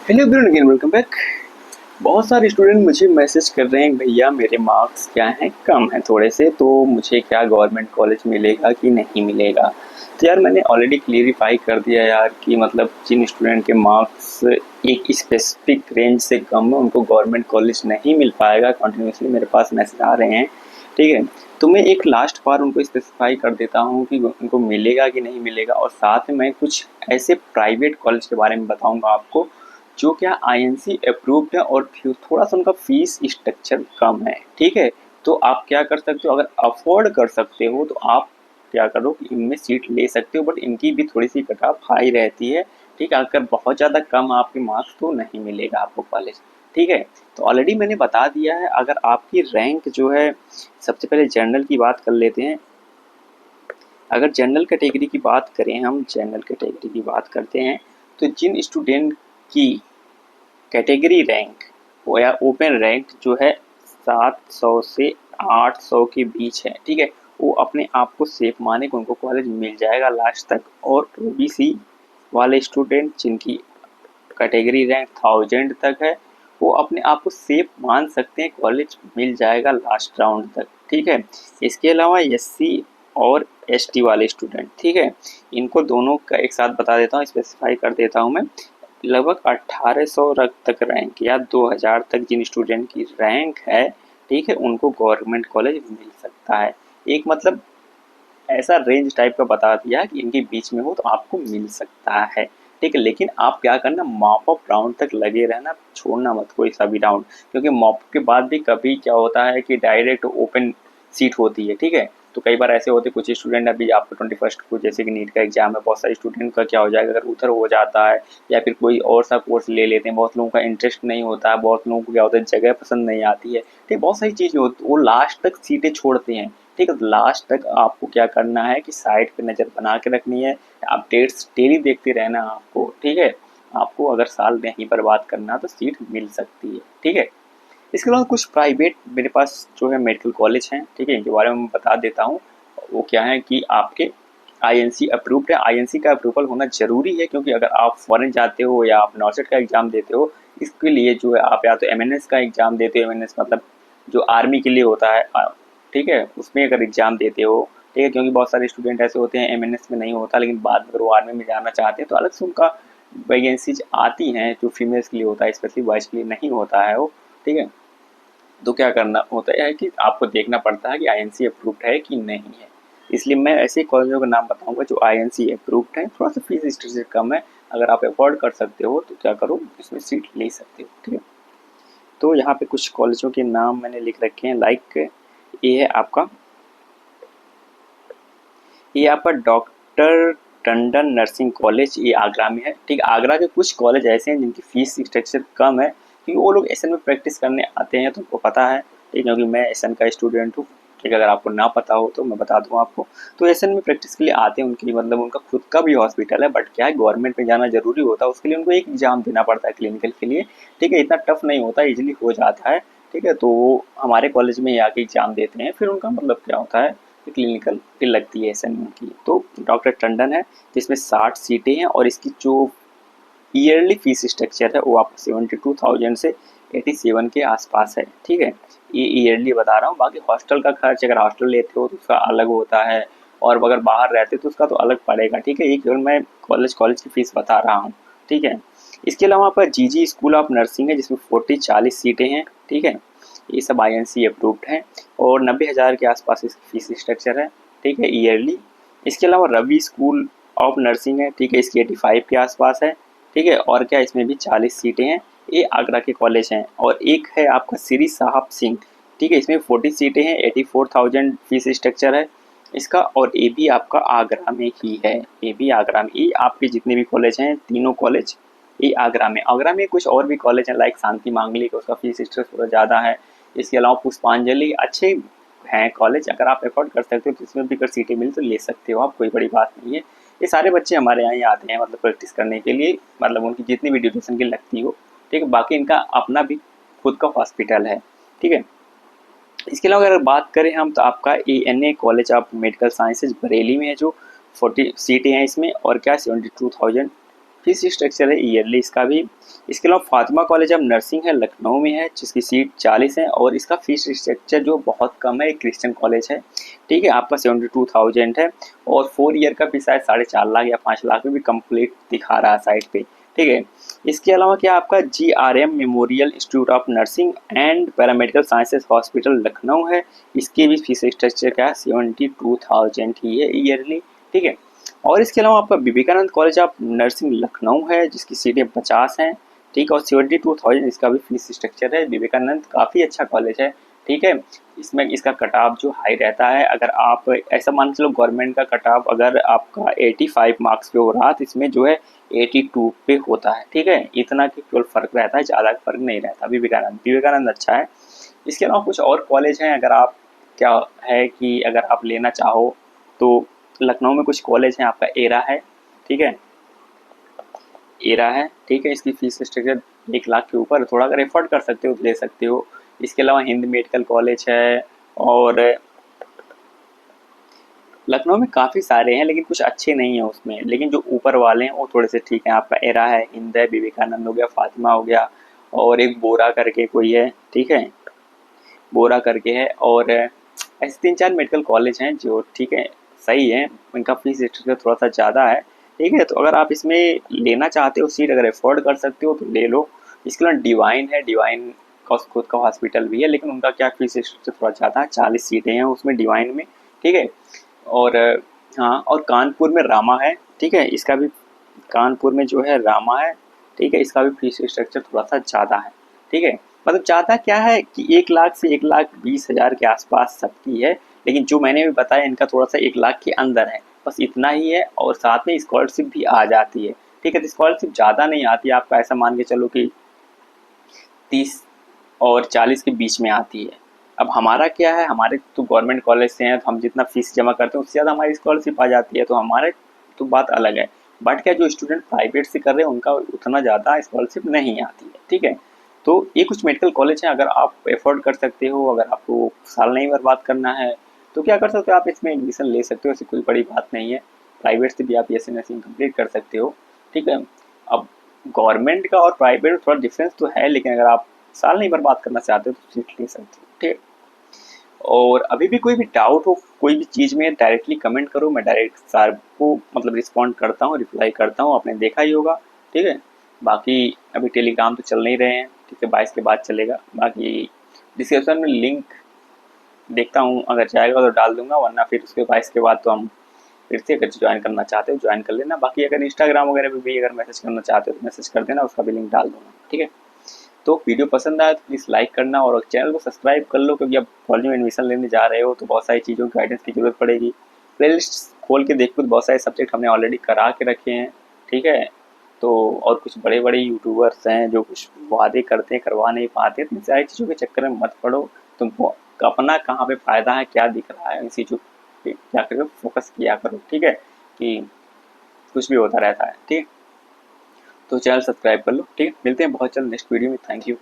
Hello everyone, again welcome back. बहुत सारे student मुझे मैसेज कर रहे हैं, भैया मेरे मार्क्स क्या हैं, कम हैं थोड़े से, तो मुझे क्या गवर्नमेंट कॉलेज मिलेगा कि नहीं मिलेगा। तो यार मैंने ऑलरेडी क्लियरिफाई कर दिया यार कि मतलब जिन स्टूडेंट के मार्क्स एक स्पेसिफिक रेंज से कम है उनको गवर्नमेंट कॉलेज नहीं मिल पाएगा। कंटिन्यूसली मेरे पास मैसेज आ रहे हैं, ठीक है। तो मैं एक लास्ट बार उनको स्पेसिफाई कर देता हूँ कि उनको मिलेगा कि नहीं मिलेगा, और साथ में मैं कुछ ऐसे प्राइवेट कॉलेज के बारे में बताऊँगा आपको जो क्या आईएनसी अप्रूव्ड है और थोड़ा सा उनका फीस स्ट्रक्चर कम है, ठीक है। तो आप क्या कर सकते हो, अगर अफोर्ड कर सकते हो तो आप क्या करो कि इनमें सीट ले सकते हो, बट इनकी भी थोड़ी सी कट ऑफ हाई रहती है, ठीक है। अगर बहुत ज़्यादा कम आपके मार्क्स तो नहीं मिलेगा आपको कॉलेज, ठीक है। तो ऑलरेडी मैंने बता दिया है। अगर आपकी रैंक जो है, सबसे पहले जनरल की बात कर लेते हैं। अगर जनरल कैटेगरी की बात करें, हम जनरल कैटेगरी की बात करते हैं, तो जिन स्टूडेंट की कैटेगरी रैंक वो या ओपन रैंक जो है 700 से 800 के बीच है, ठीक है, वो अपने आप को सेफ माने कि उनको कॉलेज मिल जाएगा लास्ट तक। और ओबीसी वाले स्टूडेंट जिनकी कैटेगरी रैंक 1000 तक है, वो अपने आप को सेफ मान सकते हैं, कॉलेज मिल जाएगा लास्ट राउंड तक, ठीक है। इसके अलावा एससी और एसटी वाले स्टूडेंट, ठीक है, इनको दोनों का एक साथ बता देता हूँ, स्पेसिफाई कर देता हूँ मैं। लगभग 1800 तक रैंक या 2000 तक जिन स्टूडेंट की रैंक है, ठीक है, उनको गवर्नमेंट कॉलेज मिल सकता है। एक मतलब ऐसा रेंज टाइप का बता दिया कि इनके बीच में हो तो आपको मिल सकता है, ठीक है। लेकिन आप क्या करना, मॉप अप राउंड तक लगे रहना, छोड़ना मत कोई सा भी राउंड, क्योंकि मॉप के बाद भी कभी क्या होता है कि डायरेक्ट ओपन सीट होती है, ठीक है। तो कई बार ऐसे होते कुछ स्टूडेंट, अभी आपको 21 को जैसे कि नीट का एग्जाम है, बहुत सारे स्टूडेंट का क्या हो जाएगा अगर उधर हो जाता है, या फिर कोई और सा कोर्स ले लेते हैं, बहुत लोगों का इंटरेस्ट नहीं होता है, बहुत लोगों को क्या होता है जगह पसंद नहीं आती है, ठीक, बहुत सारी चीज़ें होती, वो लास्ट तक सीटें छोड़ते हैं, ठीक है। तो लास्ट तक आपको क्या करना है कि साइड पे नज़र बना के रखनी है, अपडेट्स डेली देखते रहना आपको, ठीक है। आपको अगर साल नहीं बर्बाद करना तो सीट मिल सकती है, ठीक है। इसके अलावा कुछ प्राइवेट मेरे पास जो है मेडिकल कॉलेज हैं, ठीक है, इनके बारे में मैं बता देता हूँ। वो क्या है कि आपके आईएनसी अप्रूव्ड है। आईएनसी का अप्रूवल होना ज़रूरी है, क्योंकि अगर आप फॉरेन जाते हो या आप नॉर्सेट का एग्ज़ाम देते हो, इसके लिए जो है आप या तो एमएनएस का एग्ज़ाम देते हो, एमएनएस मतलब जो आर्मी के लिए होता है, ठीक है, उसमें अगर एग्ज़ाम देते हो, ठीक है, क्योंकि बहुत सारे स्टूडेंट ऐसे होते हैं एमएनएस में नहीं होता, लेकिन बाद में अगर वो आर्मी में जाना चाहते हैं तो अलग से उनका वैकेंसीज आती हैं जो फीमेल्स के लिए होता है, स्पेशली बॉयज़ के लिए नहीं होता है वो, ठीक है। तो क्या करना होता है कि आपको देखना पड़ता है कि आईएनसी अप्रूव्ड है कि नहीं है। इसलिए मैं ऐसे कॉलेजों का नाम बताऊंगा जो आईएनसी अप्रूव्ड है, थोड़ा सा फीस स्ट्रक्चर कम है, अगर आप अफोर्ड कर सकते हो तो क्या करो, इसमें सीट ले सकते हो, ठीक है। तो यहाँ पे कुछ कॉलेजों के नाम मैंने लिख रखे हैं, लाइक ये है आपका, ये आपका डॉक्टर टंडन नर्सिंग कॉलेज, ये आगरा में है, ठीक है। आगरा के कुछ कॉलेज ऐसे हैं जिनकी फीस स्ट्रक्चर कम है, क्योंकि वो लोग एसएन में प्रैक्टिस करने आते हैं, तो उनको पता है, ठीक है, क्योंकि मैं एसएन का स्टूडेंट हूँ, ठीक है। अगर आपको ना पता हो तो मैं बता दूँ आपको। तो एसएन में प्रैक्टिस के लिए आते हैं, उनकी मतलब उनका खुद का भी हॉस्पिटल है, बट क्या है गवर्नमेंट में जाना जरूरी होता है, उसके लिए उनको एक एग्जाम देना पड़ता है क्लिनिकल के लिए, ठीक है। इतना टफ नहीं होता, ईजिली हो जाता है, ठीक है। तो वो हमारे कॉलेज में ही आके एग्जाम देते हैं, फिर उनका मतलब क्या होता है क्लिनिकल फिर लगती है एसएन की। तो डॉक्टर टंडन है जिसमें 60 सीटें हैं, और इसकी जो ईयरली फीस स्ट्रक्चर है वो आपको 72,000 से 87 के आसपास है, ठीक है। ये ईयरली बता रहा हूँ, बाकी हॉस्टल का खर्च अगर हॉस्टल लेते हो तो उसका अलग होता है, और अगर बाहर रहते तो उसका तो अलग पड़ेगा, ठीक है। ये केवल मैं कॉलेज की फ़ीस बता रहा हूँ, ठीक है। इसके अलावा पर जीजी स्कूल ऑफ नर्सिंग है जिसमें 40-40 सीटें हैं, ठीक है। ये सब आईएनसी अप्रूव्ड हैं, और 90,000 के आसपास इसकी फीस स्ट्रक्चर है, ठीक है, ईयरली। इसके अलावा रवि स्कूल ऑफ नर्सिंग है, ठीक है, इसकी 85 के आसपास है, ठीक है। और क्या इसमें भी 40 सीटें हैं, ये आगरा के कॉलेज हैं। और एक है आपका श्री साहब सिंह, ठीक है, इसमें 40 सीटें हैं, 84,000 फीस स्ट्रक्चर है इसका, और ये भी आपका आगरा में ही है, ये भी आगरा में। ये आपके जितने भी कॉलेज हैं तीनों कॉलेज ये आगरा में कुछ और भी कॉलेज हैं, लाइक शांति मांगलिक, उसका फीस स्ट्रक्चर थोड़ा ज़्यादा है। इसके अलावा पुष्पांजलि, अच्छे हैं कॉलेज, अगर आप अफोर्ड कर सकते हो तो इसमें भी अगर सीटें मिल तो ले सकते हो आप, कोई बड़ी बात नहीं है। ये सारे बच्चे हमारे यहाँ ही आते हैं मतलब प्रैक्टिस करने के लिए, मतलब उनकी जितनी भी ड्यूरेशन की लगती हो, ठीक है। बाकी इनका अपना भी खुद का हॉस्पिटल है, ठीक है। इसके अलावा अगर बात करें हम तो आपका ANA college of medical sciences Bareilly में है, जो 40 सीटें हैं इसमें, और क्या 72,000 फीस स्ट्रक्चर है ईयरली इसका भी। इसके अलावा फातिमा कॉलेज ऑफ नर्सिंग है, लखनऊ में है, जिसकी सीट 40 है और इसका फीस स्ट्रक्चर जो बहुत कम है, एक क्रिश्चियन कॉलेज है, ठीक है। आपका 72,000 है और 4 ईयर का भी शायद 4.5 लाख या 5 लाख में भी कंप्लीट दिखा रहा है साइट पे, ठीक है। इसके अलावा क्या आपका GRM memorial institute of nursing and paramedical sciences hospital Lucknow है, इसके भी फीस स्ट्रक्चर क्या है 72,000 ही है ईयरली, ठीक है। और इसके अलावा आपका Vivekananda college of nursing Lucknow है, जिसकी सीटें 50 हैं, ठीक है, और 72,000 इसका भी फीस स्ट्रक्चर है। विवेकानंद काफ़ी अच्छा कॉलेज है, ठीक है। इसमें इसका कट ऑफ जो हाई रहता है, अगर आप ऐसा मान के चलो गवर्नमेंट का कट ऑफ अगर आपका 85 मार्क्स पे हो रहा तो इसमें जो है 82 पे होता है, ठीक है। इतना कि केवल फ़र्क रहता है, ज़्यादा फर्क नहीं रहता। विवेकानंद अच्छा है। इसके अलावा कुछ और कॉलेज हैं, अगर आप क्या है कि अगर आप लेना चाहो तो लखनऊ में कुछ कॉलेज हैं, आपका एरा है, ठीक है, एरा है, ठीक है। इसकी फीस स्ट्रक्चर 1 लाख के ऊपर, थोड़ा अगर एफोर्ड कर सकते हो तो ले सकते हो। इसके अलावा हिंद मेडिकल कॉलेज है और लखनऊ में काफ़ी सारे हैं लेकिन कुछ अच्छे नहीं हैं उसमें, लेकिन जो ऊपर वाले हैं वो थोड़े से ठीक हैं। आपका एरा है, हिंद है, विवेकानंद हो गया, फातिमा हो गया और एक बोरा करके कोई है, ठीक है, बोरा करके है। और ऐसे 3-4 मेडिकल कॉलेज हैं जो ठीक है, सही है, इनका फीस स्ट्रक्चर थोड़ा सा ज़्यादा है, ठीक है। तो अगर आप इसमें लेना चाहते हो सीट, अगर अफोर्ड कर सकते हो तो ले लो। इसके अलावा डिवाइन है, डिवाइन का खुद का हॉस्पिटल भी है, लेकिन उनका क्या फीस स्ट्रक्चर थोड़ा ज़्यादा है, 40 सीटें हैं उसमें डिवाइन में, ठीक है। और हाँ, और कानपुर में रामा है, ठीक है, इसका भी कानपुर में जो है रामा है, ठीक है, इसका भी फीस स्ट्रक्चर थोड़ा सा ज़्यादा है, ठीक है। मतलब ज़्यादा क्या है कि 1 लाख से 1,20,000 के आसपास सबकी है, लेकिन जो मैंने भी बताया इनका थोड़ा सा 1 लाख के अंदर है, बस इतना ही है। और साथ में स्कॉलरशिप भी आ जाती है, ठीक है। तो स्कॉलरशिप ज़्यादा नहीं आती, आपका ऐसा मान के चलो कि 30 और 40 के बीच में आती है। अब हमारा क्या है, हमारे तो गवर्नमेंट कॉलेज से हैं, तो हम जितना फीस जमा करते हैं उससे ज़्यादा हमारी स्कॉलरशिप आ जाती है, तो हमारे तो बात अलग है। बट क्या जो स्टूडेंट प्राइवेट से कर रहे हैं उनका उतना ज़्यादा स्कॉलरशिप नहीं आती है, ठीक है। तो ये कुछ मेडिकल कॉलेज हैं, अगर आप एफोर्ड कर सकते हो, अगर आपको साल नहीं बर्बाद करना है तो क्या कर सकते हो, आप इसमें एडमिशन ले सकते हो, ऐसी कोई बड़ी बात नहीं है। प्राइवेट से भी आप BSc नर्सिंग कंप्लीट कर सकते हो, ठीक है। अब गवर्नमेंट का और प्राइवेट में थोड़ा डिफरेंस तो है, लेकिन अगर आप साल नहीं बर्बाद करना चाहते हो तो सीट ले सकते हो, ठीक है। और अभी भी कोई भी डाउट हो कोई भी चीज़ में डायरेक्टली कमेंट करो, मैं डायरेक्ट सर को मतलब रिस्पॉन्ड करता हूँ, रिप्लाई करता हूँ, आपने देखा ही होगा, ठीक है। बाकी अभी टेलीग्राम तो चल नहीं रहे हैं, ठीक है, 22 के बाद चलेगा। बाकी डिस्क्रिप्शन में लिंक देखता हूँ, अगर जाएगा तो डाल दूंगा, वरना फिर उसके 22 के बाद तो हम फिर से अगर ज्वाइन करना चाहते हो ज्वाइन कर लेना। बाकी अगर इंस्टाग्राम वगैरह पे भी अगर मैसेज करना चाहते हो तो मैसेज कर देना, उसका भी लिंक डाल दूंगा, ठीक है। तो वीडियो पसंद आया तो प्लीज़ लाइक करना और चैनल को सब्सक्राइब कर लो, क्योंकि अब कॉलेज में एडमिशन लेने जा रहे हो तो बहुत सारी चीज़ों की गाइडेंस की जरूरत पड़ेगी। प्लेलिस्ट खोल के देखो तो बहुत सारे सब्जेक्ट हमने ऑलरेडी करा के रखे हैं, ठीक है। तो और कुछ बड़े बड़े यूट्यूबर्स हैं जो कुछ वादे करते हैं करवा नहीं पाते, तो इन सारी चीज़ों के चक्कर में मत पड़ो। तुम अपना कहाँ पे फ़ायदा है, क्या दिख रहा है, इन चीज़ों पे क्या करो, फोकस किया करो, ठीक है, कि कुछ भी होता रहता है, ठीक है। तो चैनल सब्सक्राइब कर लो, ठीक है। मिलते हैं बहुत जल्द नेक्स्ट वीडियो में। Thank you.